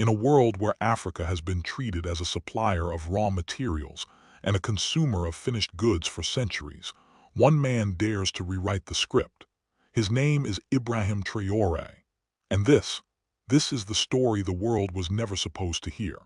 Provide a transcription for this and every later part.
In a world where Africa has been treated as a supplier of raw materials and a consumer of finished goods for centuries, one man dares to rewrite the script. His name is Ibrahim Traoré. And this is the story the world was never supposed to hear.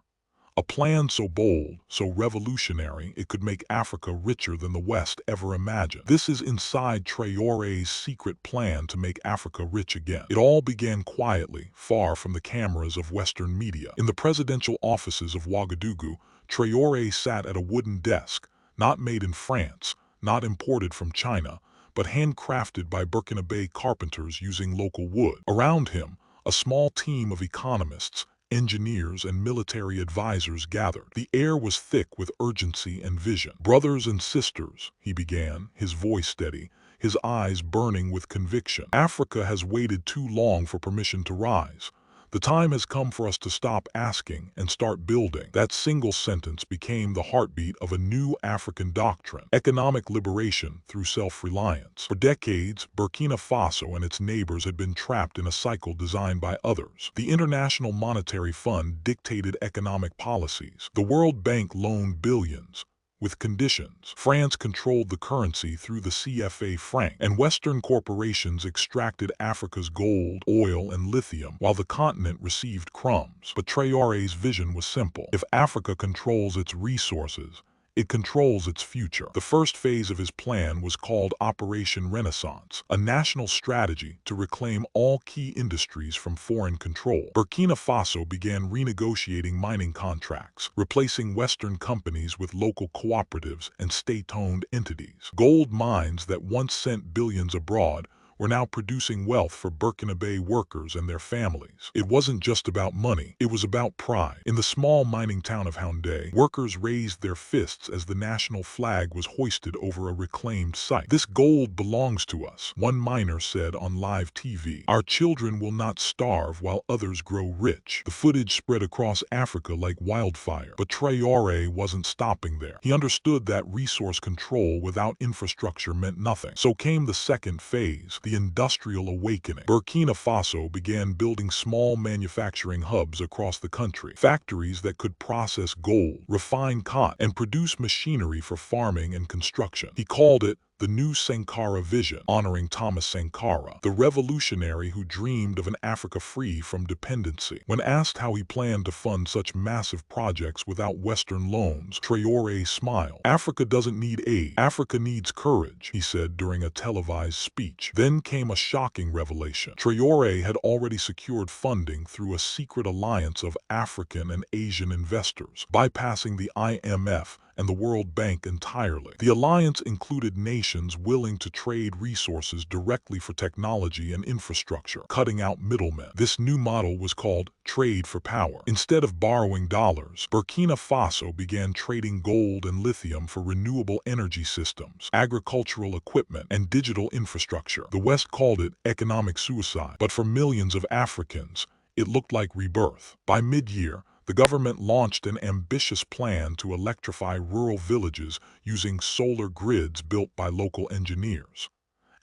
A plan so bold, so revolutionary, it could make Africa richer than the West ever imagined. This is inside Traoré's secret plan to make Africa rich again. It all began quietly, far from the cameras of Western media. In the presidential offices of Ouagadougou, Traoré sat at a wooden desk, not made in France, not imported from China, but handcrafted by Burkina Faso carpenters using local wood. Around him, a small team of economists, engineers and military advisors gathered. The air was thick with urgency and vision. "Brothers and sisters," he began, his voice steady, his eyes burning with conviction. "Africa has waited too long for permission to rise. The time has come for us to stop asking and start building." That single sentence became the heartbeat of a new African doctrine: economic liberation through self-reliance. For decades, Burkina Faso and its neighbors had been trapped in a cycle designed by others. The International Monetary Fund dictated economic policies. The World Bank loaned billions, with conditions. France controlled the currency through the CFA franc, and Western corporations extracted Africa's gold, oil, and lithium, while the continent received crumbs. But Traoré's vision was simple. If Africa controls its resources, it controls its future. The first phase of his plan was called Operation Renaissance, a national strategy to reclaim all key industries from foreign control. Burkina Faso began renegotiating mining contracts, replacing Western companies with local cooperatives and state-owned entities. Gold mines that once sent billions abroad were now producing wealth for Burkina Faso workers and their families. It wasn't just about money, it was about pride. In the small mining town of Houndé, workers raised their fists as the national flag was hoisted over a reclaimed site. "This gold belongs to us," one miner said on live TV. "Our children will not starve while others grow rich." The footage spread across Africa like wildfire. But Traoré wasn't stopping there. He understood that resource control without infrastructure meant nothing. So came the second phase, the industrial awakening. Burkina Faso began building small manufacturing hubs across the country, factories that could process gold, refine cotton, and produce machinery for farming and construction. He called it the New Sankara Vision, honoring Thomas Sankara, the revolutionary who dreamed of an Africa free from dependency. When asked how he planned to fund such massive projects without Western loans, Traoré smiled. "Africa doesn't need aid. Africa needs courage," he said during a televised speech. Then came a shocking revelation. Traoré had already secured funding through a secret alliance of African and Asian investors, bypassing the IMF and the World Bank entirely. The alliance included nations willing to trade resources directly for technology and infrastructure, cutting out middlemen. This new model was called trade for power. Instead of borrowing dollars, Burkina Faso began trading gold and lithium for renewable energy systems, agricultural equipment, and digital infrastructure. The West called it economic suicide, but for millions of Africans, it looked like rebirth. By mid-year, the government launched an ambitious plan to electrify rural villages using solar grids built by local engineers.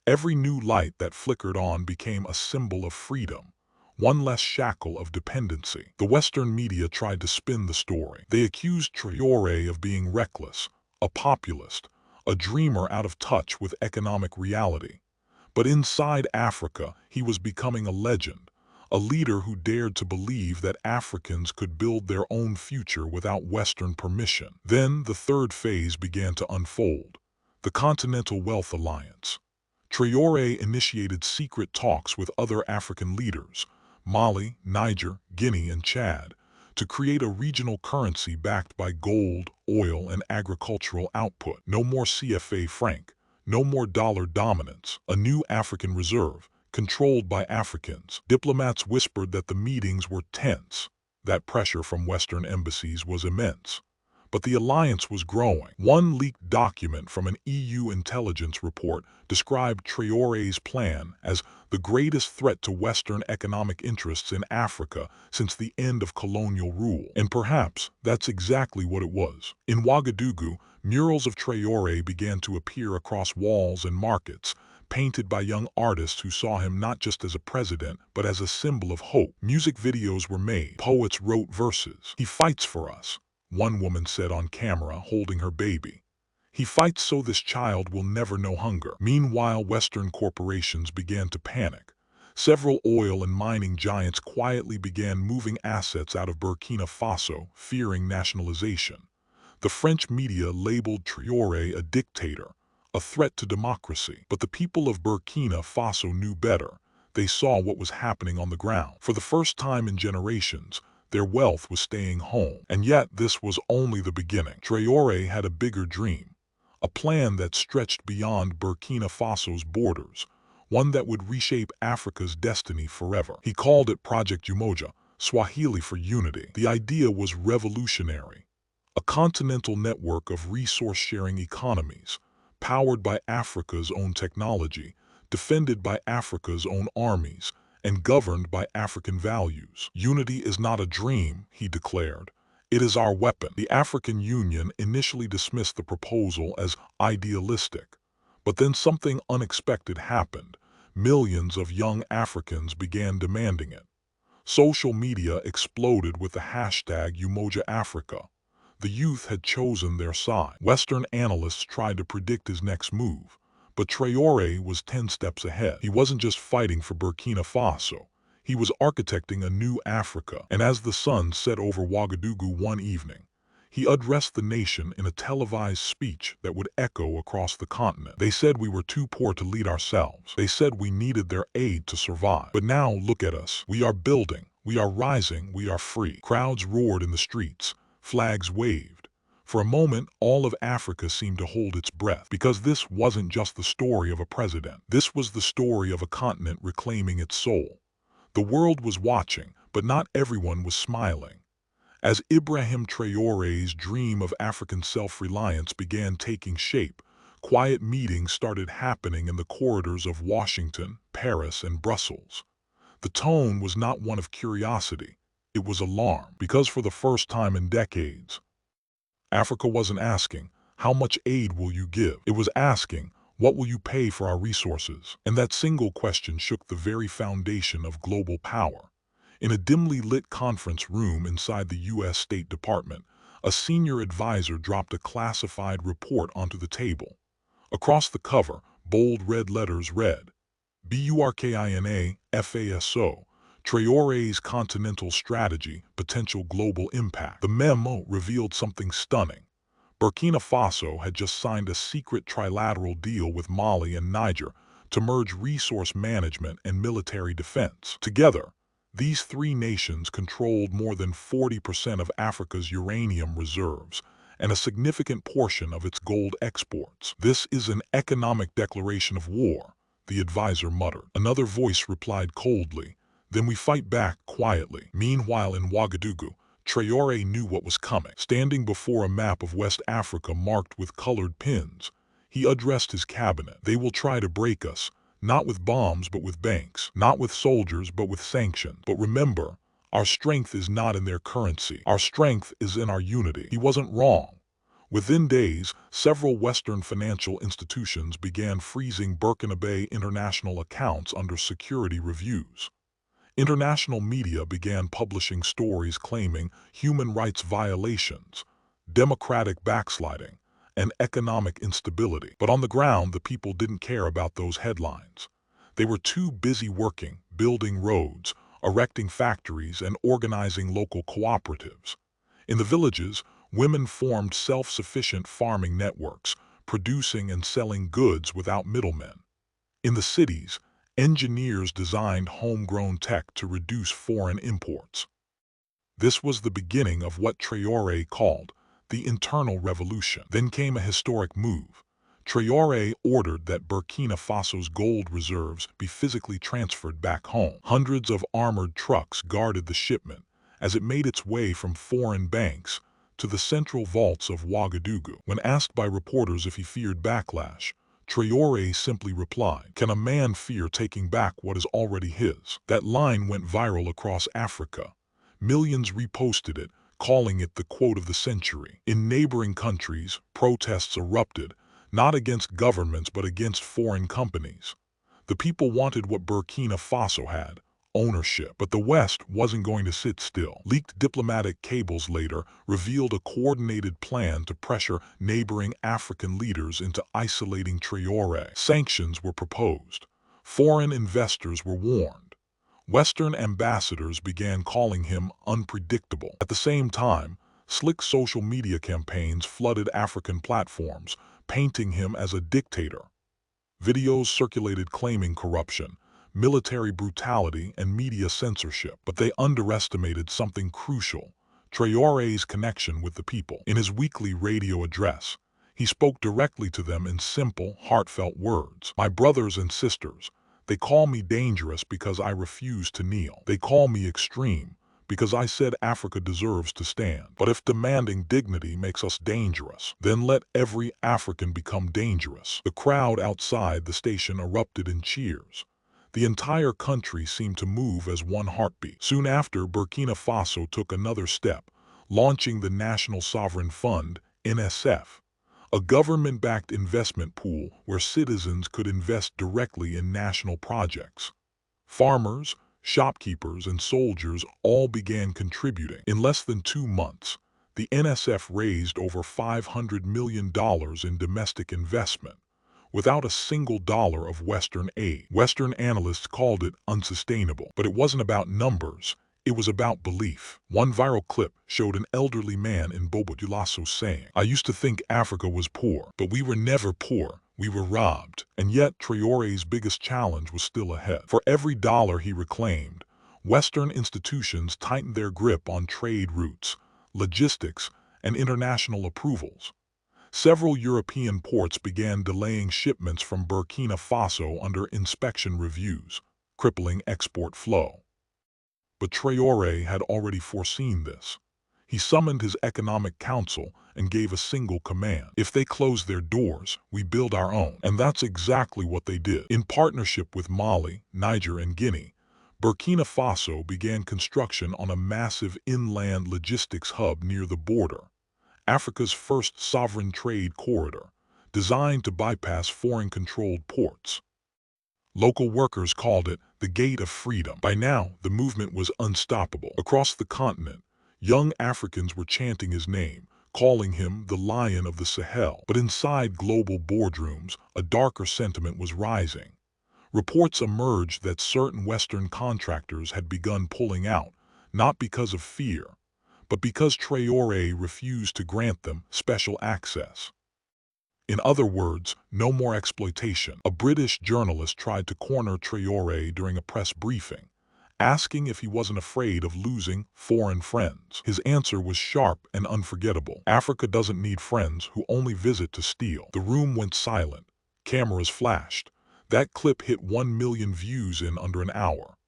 Every new light that flickered on became a symbol of freedom, one less shackle of dependency. The Western media tried to spin the story. They accused Traoré of being reckless, a populist, a dreamer out of touch with economic reality. But inside Africa, he was becoming a legend. A leader who dared to believe that Africans could build their own future without Western permission. Then the third phase began to unfold: the Continental Wealth Alliance. Traoré initiated secret talks with other African leaders, Mali, Niger, Guinea, and Chad, to create a regional currency backed by gold, oil, and agricultural output. No more CFA franc, no more dollar dominance, a new African reserve, controlled by Africans. Diplomats whispered that the meetings were tense, that pressure from Western embassies was immense. But the alliance was growing. One leaked document from an EU intelligence report described Traoré's plan as the greatest threat to Western economic interests in Africa since the end of colonial rule. And perhaps that's exactly what it was. In Ouagadougou, murals of Traoré began to appear across walls and markets, painted by young artists who saw him not just as a president, but as a symbol of hope. Music videos were made. Poets wrote verses. "He fights for us," one woman said on camera, holding her baby. "He fights so this child will never know hunger." Meanwhile, Western corporations began to panic. Several oil and mining giants quietly began moving assets out of Burkina Faso, fearing nationalization. The French media labeled Traoré a dictator, a threat to democracy. But the people of Burkina Faso knew better. They saw what was happening on the ground. For the first time in generations, their wealth was staying home. And yet this was only the beginning. Traoré had a bigger dream, a plan that stretched beyond Burkina Faso's borders, one that would reshape Africa's destiny forever. He called it Project Umoja, Swahili for unity. The idea was revolutionary. A continental network of resource-sharing economies, powered by Africa's own technology, defended by Africa's own armies, and governed by African values. "Unity is not a dream," he declared. "It is our weapon." The African Union initially dismissed the proposal as idealistic, but then something unexpected happened. Millions of young Africans began demanding it. Social media exploded with the hashtag #UmojaAfrica. The youth had chosen their side. Western analysts tried to predict his next move, but Traoré was 10 steps ahead. He wasn't just fighting for Burkina Faso. He was architecting a new Africa. And as the sun set over Ouagadougou one evening, he addressed the nation in a televised speech that would echo across the continent. "They said we were too poor to lead ourselves. They said we needed their aid to survive. But now look at us. We are building. We are rising. We are free." Crowds roared in the streets. Flags waved. For a moment, all of Africa seemed to hold its breath, because this wasn't just the story of a president. This was the story of a continent reclaiming its soul. The world was watching, but not everyone was smiling. As Ibrahim Traoré's dream of African self-reliance began taking shape, quiet meetings started happening in the corridors of Washington, Paris, and Brussels. The tone was not one of curiosity. It was alarm, because for the first time in decades, Africa wasn't asking, "How much aid will you give?" It was asking, "What will you pay for our resources?" And that single question shook the very foundation of global power. In a dimly lit conference room inside the U.S. State Department, a senior advisor dropped a classified report onto the table. Across the cover, bold red letters read, "Burkina Faso, Traoré's Continental Strategy, Potential Global Impact." The memo revealed something stunning. Burkina Faso had just signed a secret trilateral deal with Mali and Niger to merge resource management and military defense. Together, these three nations controlled more than 40% of Africa's uranium reserves and a significant portion of its gold exports. "This is an economic declaration of war," the advisor muttered. Another voice replied coldly, "Then we fight back quietly." Meanwhile in Ouagadougou, Traoré knew what was coming. Standing before a map of West Africa marked with colored pins, he addressed his cabinet. "They will try to break us, not with bombs but with banks, not with soldiers but with sanctions. But remember, our strength is not in their currency. Our strength is in our unity." He wasn't wrong. Within days, several Western financial institutions began freezing Burkinabe international accounts under security reviews. International media began publishing stories claiming human rights violations, democratic backsliding, and economic instability. But on the ground, the people didn't care about those headlines. They were too busy working, building roads, erecting factories, and organizing local cooperatives. In the villages, women formed self-sufficient farming networks, producing and selling goods without middlemen. In the cities, engineers designed homegrown tech to reduce foreign imports. This was the beginning of what Traoré called the internal revolution. Then came a historic move. Traoré ordered that Burkina Faso's gold reserves be physically transferred back home. Hundreds of armored trucks guarded the shipment as it made its way from foreign banks to the central vaults of Ouagadougou. When asked by reporters if he feared backlash, Traoré simply replied, "Can a man fear taking back what is already his?" That line went viral across Africa. Millions reposted it, calling it the quote of the century. In neighboring countries, protests erupted, not against governments but against foreign companies. The people wanted what Burkina Faso had, ownership, but the West wasn't going to sit still. Leaked diplomatic cables later revealed a coordinated plan to pressure neighboring African leaders into isolating Traoré. Sanctions were proposed. Foreign investors were warned. Western ambassadors began calling him unpredictable. At the same time, slick social media campaigns flooded African platforms, painting him as a dictator. Videos circulated claiming corruption, military brutality, and media censorship, but they underestimated something crucial: Traoré's connection with the people. In his weekly radio address, he spoke directly to them in simple, heartfelt words. "My brothers and sisters, they call me dangerous because I refuse to kneel. They call me extreme because I said Africa deserves to stand. But if demanding dignity makes us dangerous, then let every African become dangerous." The crowd outside the station erupted in cheers. The entire country seemed to move as one heartbeat. Soon after, Burkina Faso took another step, launching the National Sovereign Fund, NSF, a government-backed investment pool where citizens could invest directly in national projects. Farmers, shopkeepers, and soldiers all began contributing. In less than 2 months, the NSF raised over $500 million in domestic investment, without a single dollar of Western aid. Western analysts called it unsustainable. But it wasn't about numbers, it was about belief. One viral clip showed an elderly man in Burkina Faso saying, "I used to think Africa was poor, but we were never poor. We were robbed." And yet Traoré's biggest challenge was still ahead. For every dollar he reclaimed, Western institutions tightened their grip on trade routes, logistics, and international approvals. Several European ports began delaying shipments from Burkina Faso under inspection reviews, crippling export flow. But Traoré had already foreseen this. He summoned his economic council and gave a single command: if they close their doors, we build our own. And that's exactly what they did. In partnership with Mali, Niger, and Guinea, Burkina Faso began construction on a massive inland logistics hub near the border, Africa's first sovereign trade corridor, designed to bypass foreign-controlled ports. Local workers called it the Gate of Freedom. By now, the movement was unstoppable. Across the continent, young Africans were chanting his name, calling him the Lion of the Sahel. But inside global boardrooms, a darker sentiment was rising. Reports emerged that certain Western contractors had begun pulling out, not because of fear, but because Traoré refused to grant them special access. In other words, no more exploitation. A British journalist tried to corner Traoré during a press briefing, asking if he wasn't afraid of losing foreign friends. His answer was sharp and unforgettable: "Africa doesn't need friends who only visit to steal." The room went silent. Cameras flashed. That clip hit 1 million views in under an hour.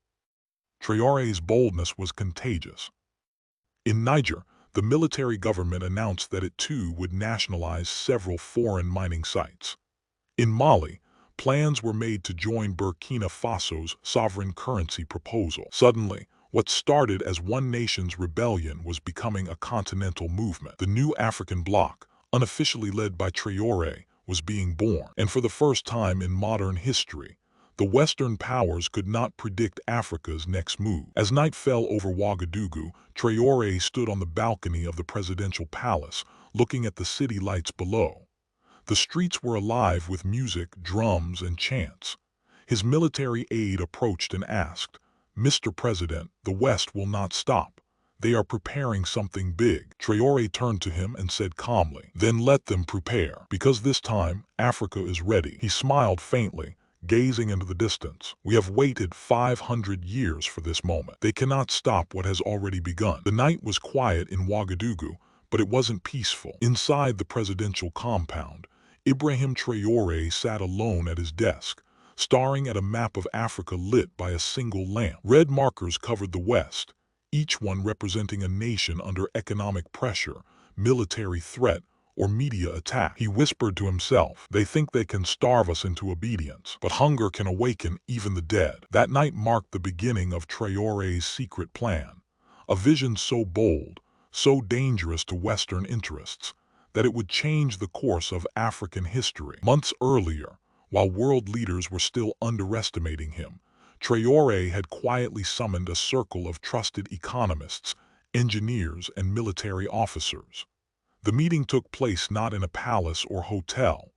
Traoré's boldness was contagious. In Niger, the military government announced that it too would nationalize several foreign mining sites. In Mali, plans were made to join Burkina Faso's sovereign currency proposal. Suddenly, what started as one nation's rebellion was becoming a continental movement. The new African bloc, unofficially led by Traoré, was being born. And for the first time in modern history, the Western powers could not predict Africa's next move. As night fell over Ouagadougou, Traoré stood on the balcony of the presidential palace, looking at the city lights below. The streets were alive with music, drums, and chants. His military aide approached and asked, "Mr. President, the West will not stop. They are preparing something big." Traoré turned to him and said calmly, "Then let them prepare, because this time Africa is ready." He smiled faintly, gazing into the distance. "We have waited 500 years for this moment. They cannot stop what has already begun." The night was quiet in Ouagadougou, but it wasn't peaceful. Inside the presidential compound, Ibrahim Traoré sat alone at his desk, staring at a map of Africa lit by a single lamp. Red markers covered the West, each one representing a nation under economic pressure, military threat, or media attack. He whispered to himself, "They think they can starve us into obedience, but hunger can awaken even the dead." That night marked the beginning of Traoré's secret plan, a vision so bold, so dangerous to Western interests, that it would change the course of African history. Months earlier, While world leaders were still underestimating him, Traoré had quietly summoned a circle of trusted economists, engineers, and military officers. The meeting took place not in a palace or hotel,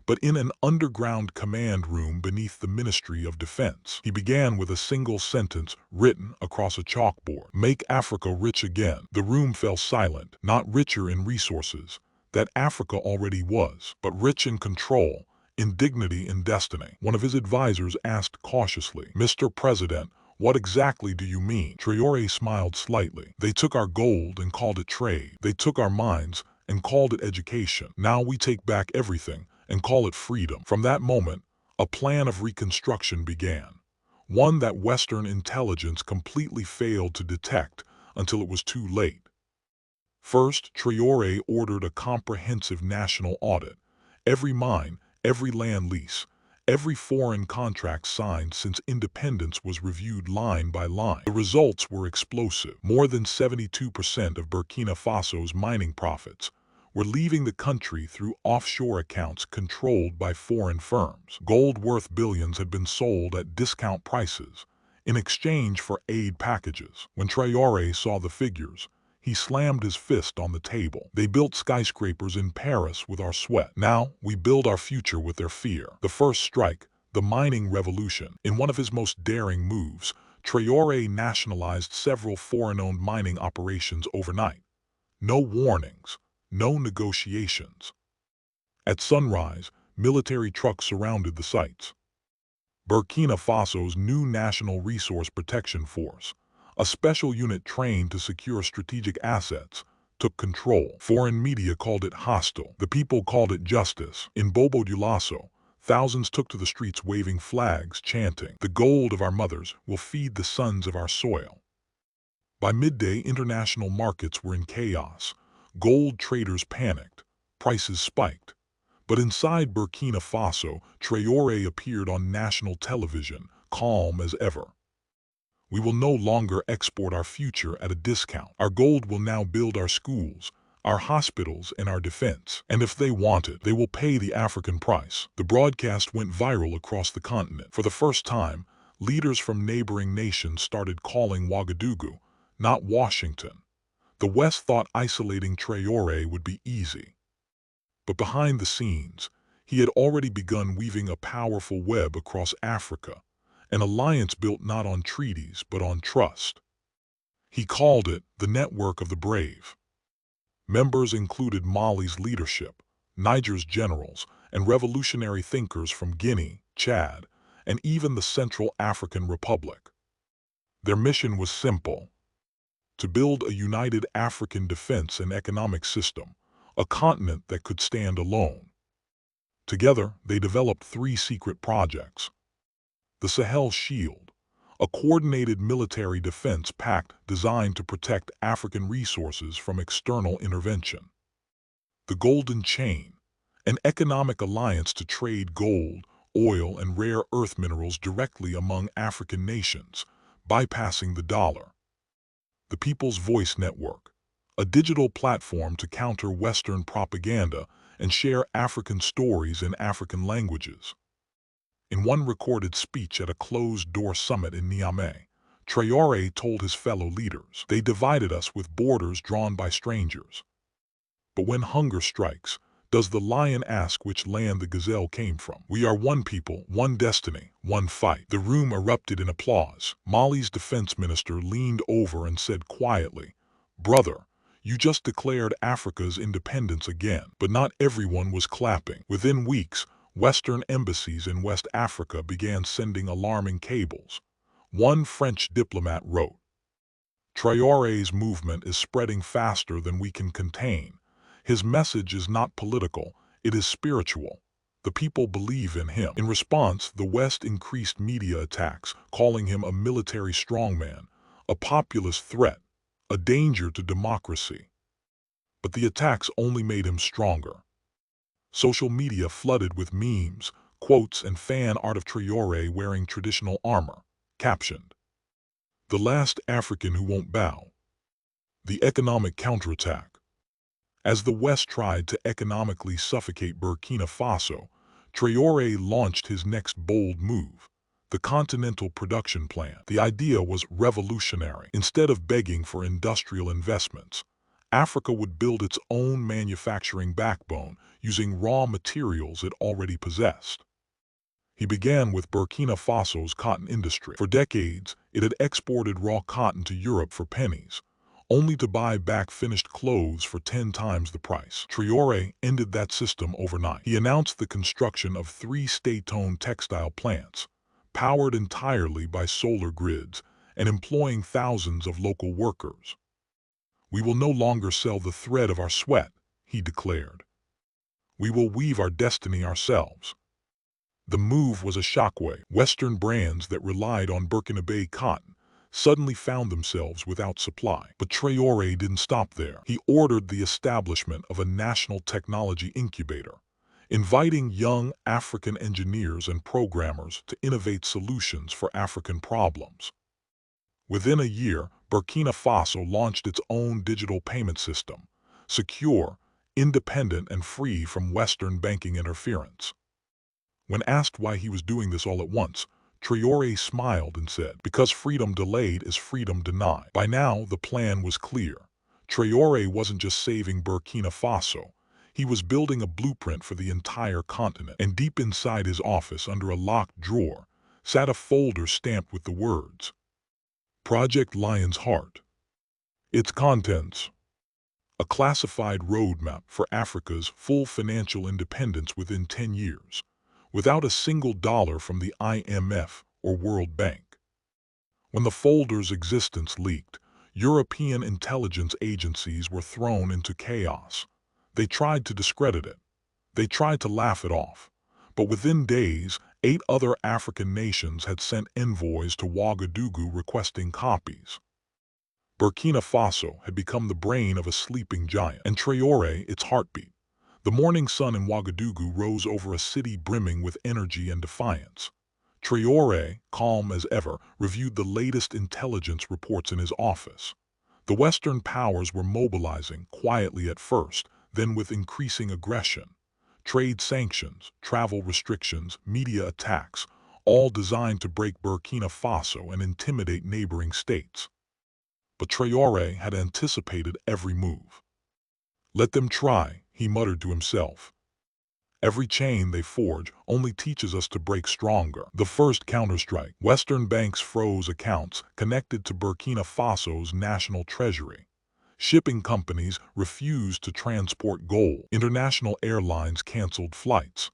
but in an underground command room beneath the Ministry of Defense. He began with a single sentence written across a chalkboard: "Make Africa rich again." The room fell silent, not richer in resources, that Africa already was, but rich in control, in dignity and destiny. One of his advisors asked cautiously, "Mr. President, what exactly do you mean?" Traoré smiled slightly. "They took our gold and called it trade. They took our minds and called it education. Now we take back everything and call it freedom." From that moment, a plan of reconstruction began, one that Western intelligence completely failed to detect until it was too late. First, Traoré ordered a comprehensive national audit. Every mine, every land lease, every foreign contract signed since independence was reviewed line by line. The results were explosive. More than 72% of Burkina Faso's mining profits were leaving the country through offshore accounts controlled by foreign firms. Gold worth billions had been sold at discount prices in exchange for aid packages. When Traoré saw the figures, he slammed his fist on the table. "They built skyscrapers in Paris with our sweat. Now we build our future with their fear." The first strike, the mining revolution. In one of his most daring moves, Traoré nationalized several foreign-owned mining operations overnight. No warnings, no negotiations. At sunrise, military trucks surrounded the sites. Burkina Faso's new National Resource Protection Force, a special unit trained to secure strategic assets, took control. Foreign media called it hostile. The people called it justice. In Bobo Dioulasso, thousands took to the streets waving flags, chanting, "The gold of our mothers will feed the sons of our soil." By midday, international markets were in chaos. Gold traders panicked. Prices spiked. But inside Burkina Faso, Traoré appeared on national television, calm as ever. "We will no longer export our future at a discount. Our gold will now build our schools, our hospitals, and our defense. And if they want it, they will pay the African price." The broadcast went viral across the continent. For the first time, leaders from neighboring nations started calling Ouagadougou, not Washington. The West thought isolating Traoré would be easy. But behind the scenes, he had already begun weaving a powerful web across Africa, an alliance built not on treaties but on trust. He called it the Network of the Brave. Members included Mali's leadership, Niger's generals, and revolutionary thinkers from Guinea, Chad, and even the Central African Republic. Their mission was simple: to build a united African defense and economic system, a continent that could stand alone. Together, they developed 3 secret projects. The Sahel Shield, a coordinated military defense pact designed to protect African resources from external intervention. The Golden Chain, an economic alliance to trade gold, oil, and rare earth minerals directly among African nations, bypassing the dollar. The People's Voice Network, a digital platform to counter Western propaganda and share African stories in African languages. In one recorded speech at a closed-door summit in Niamey, Traoré told his fellow leaders, "They divided us with borders drawn by strangers. But when hunger strikes, does the lion ask which land the gazelle came from? We are one people, one destiny, one fight." The room erupted in applause. Mali's defense minister leaned over and said quietly, "Brother, you just declared Africa's independence again." But not everyone was clapping. Within weeks, Western embassies in West Africa began sending alarming cables. One French diplomat wrote, "Traoré's movement is spreading faster than we can contain. His message is not political, it is spiritual. The people believe in him." In response, the West increased media attacks, calling him a military strongman, a populist threat, a danger to democracy. But the attacks only made him stronger. Social media flooded with memes, quotes, and fan art of Traoré wearing traditional armor, captioned, "The last African who won't bow." The economic counterattack. As the West tried to economically suffocate Burkina Faso, Traoré launched his next bold move, the Continental Production Plan. The idea was revolutionary. Instead of begging for industrial investments, Africa would build its own manufacturing backbone using raw materials it already possessed. He began with Burkina Faso's cotton industry. For decades, it had exported raw cotton to Europe for pennies, only to buy back finished clothes for 10 times the price. Traoré ended that system overnight. He announced the construction of 3 state-owned textile plants, powered entirely by solar grids and employing thousands of local workers. "We will no longer sell the thread of our sweat," he declared. "We will weave our destiny ourselves." The move was a shockwave. Western brands that relied on Burkina Faso cotton suddenly found themselves without supply. But Traoré didn't stop there. He ordered the establishment of a national technology incubator, inviting young African engineers and programmers to innovate solutions for African problems. Within a year, Burkina Faso launched its own digital payment system, secure, independent, and free from Western banking interference. When asked why he was doing this all at once, Traoré smiled and said, "Because freedom delayed is freedom denied." By now, the plan was clear. Traoré wasn't just saving Burkina Faso. He was building a blueprint for the entire continent. And deep inside his office, under a locked drawer, sat a folder stamped with the words, "Project Lion's Heart." Its contents: a classified roadmap for Africa's full financial independence within 10 years. Without a single dollar from the IMF or World Bank. When the folder's existence leaked, European intelligence agencies were thrown into chaos. They tried to discredit it. They tried to laugh it off. But within days, 8 other African nations had sent envoys to Ouagadougou requesting copies. Burkina Faso had become the brain of a sleeping giant, and Traoré its heartbeat. The morning sun in Ouagadougou rose over a city brimming with energy and defiance. Traoré, calm as ever, reviewed the latest intelligence reports in his office. The Western powers were mobilizing, quietly at first, then with increasing aggression. Trade sanctions, travel restrictions, media attacks, all designed to break Burkina Faso and intimidate neighboring states. But Traoré had anticipated every move. "Let them try," he muttered to himself. "Every chain they forge only teaches us to break stronger." The first counterstrike. Western banks froze accounts connected to Burkina Faso's national treasury. Shipping companies refused to transport gold. International airlines canceled flights.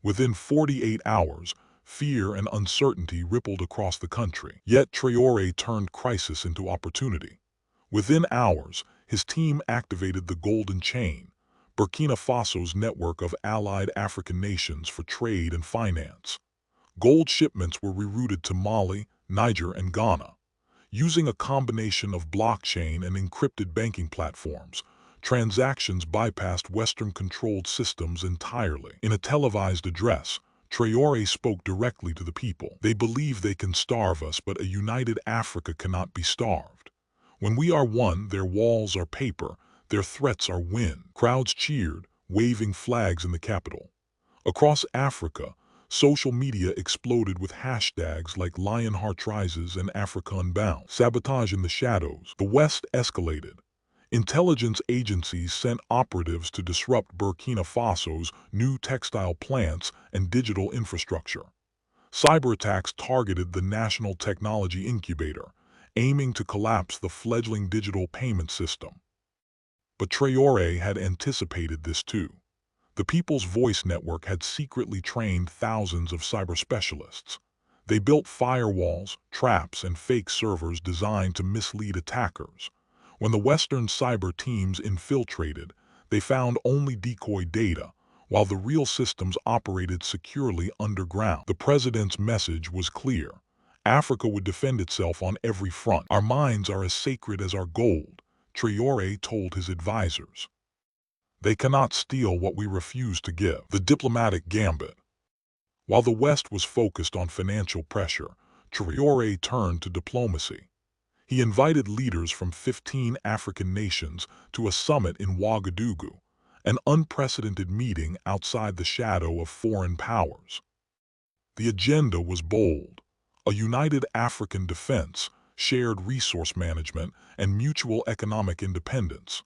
Within 48 hours, fear and uncertainty rippled across the country. Yet Traoré turned crisis into opportunity. Within hours, his team activated the Golden Chain, Burkina Faso's network of allied African nations for trade and finance. Gold shipments were rerouted to Mali, Niger, and Ghana. Using a combination of blockchain and encrypted banking platforms, transactions bypassed Western-controlled systems entirely. In a televised address, Traoré spoke directly to the people. "They believe they can starve us, but a united Africa cannot be starved. When we are one, their walls are paper, their threats are wind." Crowds cheered, waving flags in the capital. Across Africa, social media exploded with hashtags like Lionheart Rises and Africa Unbound. Sabotage in the shadows. The West escalated. Intelligence agencies sent operatives to disrupt Burkina Faso's new textile plants and digital infrastructure. Cyber attacks targeted the National Technology Incubator, aiming to collapse the fledgling digital payment system. But Traoré had anticipated this too. The People's Voice Network had secretly trained thousands of cyber specialists. They built firewalls, traps, and fake servers designed to mislead attackers. When the Western cyber teams infiltrated, they found only decoy data, while the real systems operated securely underground. The president's message was clear. Africa would defend itself on every front. "Our minds are as sacred as our gold," Traoré told his advisors. "They cannot steal what we refuse to give." The diplomatic gambit. While the West was focused on financial pressure, Traoré turned to diplomacy. He invited leaders from 15 African nations to a summit in Ouagadougou, an unprecedented meeting outside the shadow of foreign powers. The agenda was bold: a united African defense, shared resource management, and mutual economic independence.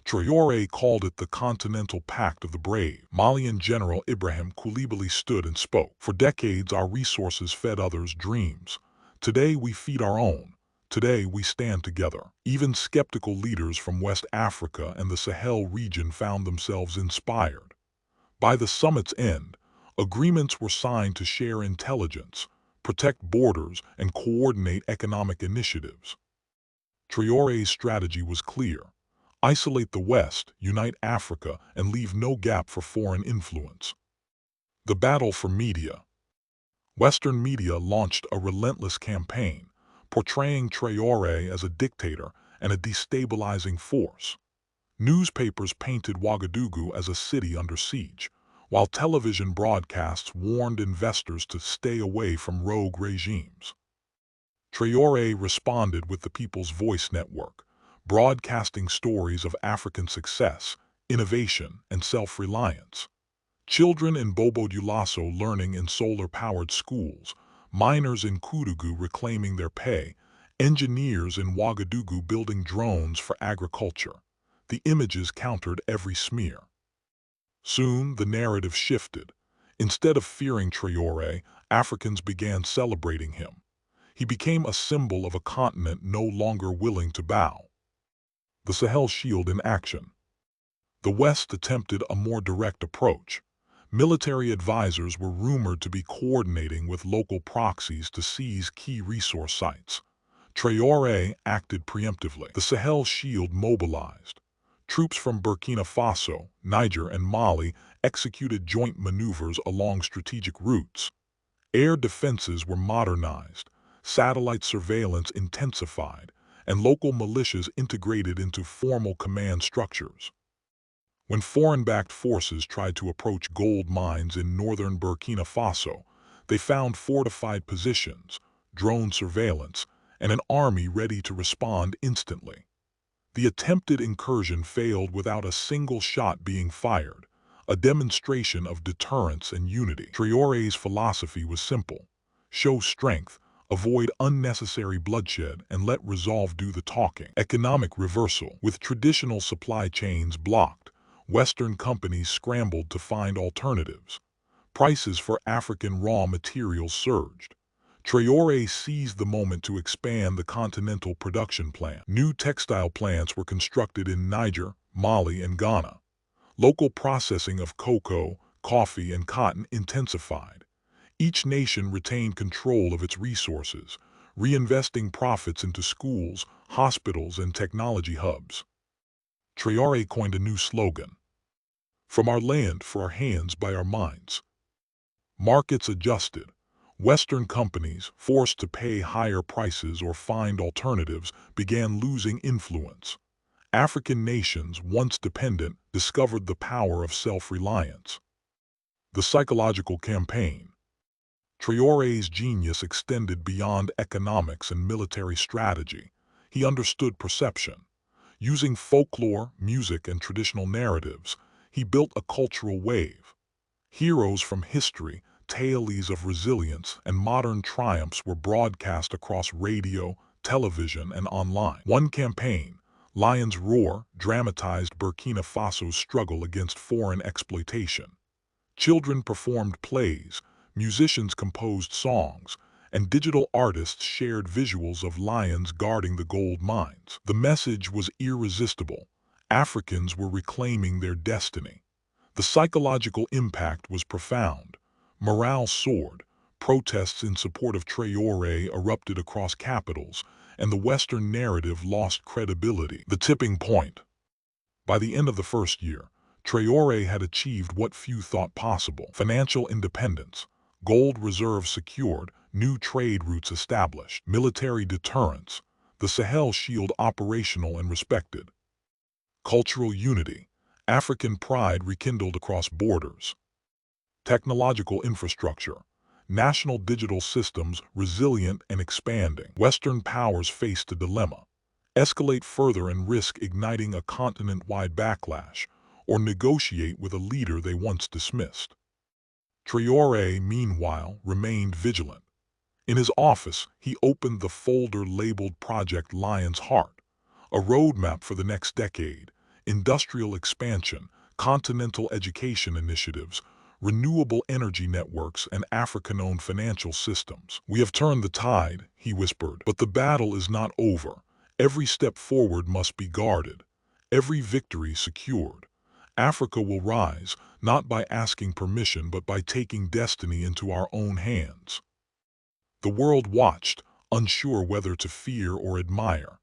Traoré called it the Continental Pact of the Brave. Malian General Ibrahim Traoré stood and spoke. For decades our resources fed others' dreams. Today we feed our own. Today we stand together. Even skeptical leaders from West Africa and the Sahel region found themselves inspired. By the summit's end, agreements were signed to share intelligence, protect borders, and coordinate economic initiatives. Traoré's strategy was clear: isolate the West, unite Africa, and leave no gap for foreign influence. The battle for media. Western media launched a relentless campaign, portraying Traoré as a dictator and a destabilizing force. Newspapers painted Ouagadougou as a city under siege, while television broadcasts warned investors to stay away from rogue regimes. Traoré responded with the People's Voice Network, broadcasting stories of African success, innovation, and self-reliance. Children in Bobo-Dioulasso learning in solar-powered schools, miners in Koudougou reclaiming their pay, engineers in Ouagadougou building drones for agriculture. The images countered every smear. Soon the narrative shifted. Instead of fearing Traoré, Africans began celebrating him. He became a symbol of a continent no longer willing to bow. The Sahel Shield in action. The West attempted a more direct approach. Military advisors were rumored to be coordinating with local proxies to seize key resource sites. Traoré acted preemptively. The Sahel Shield mobilized. Troops from Burkina Faso, Niger, and Mali executed joint maneuvers along strategic routes. Air defenses were modernized, satellite surveillance intensified, and local militias integrated into formal command structures. When foreign-backed forces tried to approach gold mines in northern Burkina Faso, they found fortified positions, drone surveillance, and an army ready to respond instantly. The attempted incursion failed without a single shot being fired, a demonstration of deterrence and unity. Traoré's philosophy was simple: show strength, avoid unnecessary bloodshed, and let resolve do the talking. Economic reversal. With traditional supply chains blocked, Western companies scrambled to find alternatives. Prices for African raw materials surged. Traoré seized the moment to expand the continental production plant. New textile plants were constructed in Niger, Mali, and Ghana. Local processing of cocoa, coffee, and cotton intensified. Each nation retained control of its resources, reinvesting profits into schools, hospitals, and technology hubs. Traoré coined a new slogan: from our land for our hands by our minds. Markets adjusted. Western companies, forced to pay higher prices or find alternatives, began losing influence. African nations, once dependent, discovered the power of self-reliance. The psychological campaign. Traoré's genius extended beyond economics and military strategy. He understood perception. Using folklore, music, and traditional narratives, he built a cultural wave. Heroes from history, tales of resilience, and modern triumphs were broadcast across radio, television, and online. One campaign, Lion's Roar, dramatized Burkina Faso's struggle against foreign exploitation. Children performed plays, musicians composed songs, and digital artists shared visuals of lions guarding the gold mines. The message was irresistible: Africans were reclaiming their destiny. The psychological impact was profound. Morale soared, protests in support of Traoré erupted across capitals, and the Western narrative lost credibility. The tipping point. By the end of the first year, Traoré had achieved what few thought possible: financial independence, gold reserves secured, new trade routes established, military deterrence, the Sahel Shield operational and respected. Cultural unity. African pride rekindled across borders. Technological infrastructure. National digital systems resilient and expanding. Western powers faced a dilemma: escalate further and risk igniting a continent-wide backlash, or negotiate with a leader they once dismissed. Traoré, meanwhile, remained vigilant. In his office, he opened the folder labeled Project Lion's Heart, a roadmap for the next decade: industrial expansion, continental education initiatives, renewable energy networks, and African-owned financial systems. "We have turned the tide," he whispered, "but the battle is not over. Every step forward must be guarded, every victory secured. Africa will rise, not by asking permission, but by taking destiny into our own hands." The world watched, unsure whether to fear or admire.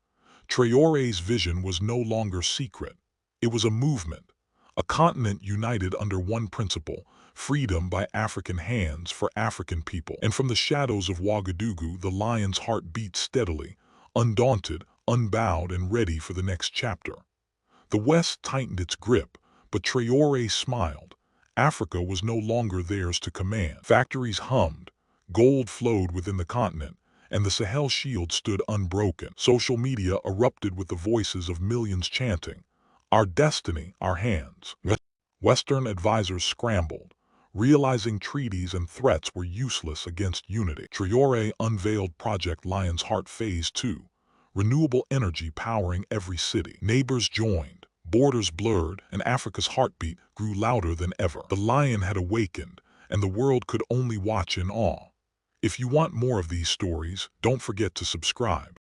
Traoré's vision was no longer secret. It was a movement, a continent united under one principle: freedom by African hands for African people. And from the shadows of Ouagadougou, the lion's heart beat steadily, undaunted, unbowed, and ready for the next chapter. The West tightened its grip, but Traoré smiled. Africa was no longer theirs to command. Factories hummed, gold flowed within the continent, and the Sahel Shield stood unbroken. Social media erupted with the voices of millions chanting, "Our destiny, our hands." Western advisors scrambled, realizing treaties and threats were useless against unity. Traoré unveiled Project Lion's Heart Phase 2, renewable energy powering every city. Neighbors joined, borders blurred, and Africa's heartbeat grew louder than ever. The lion had awakened, and the world could only watch in awe. If you want more of these stories, don't forget to subscribe.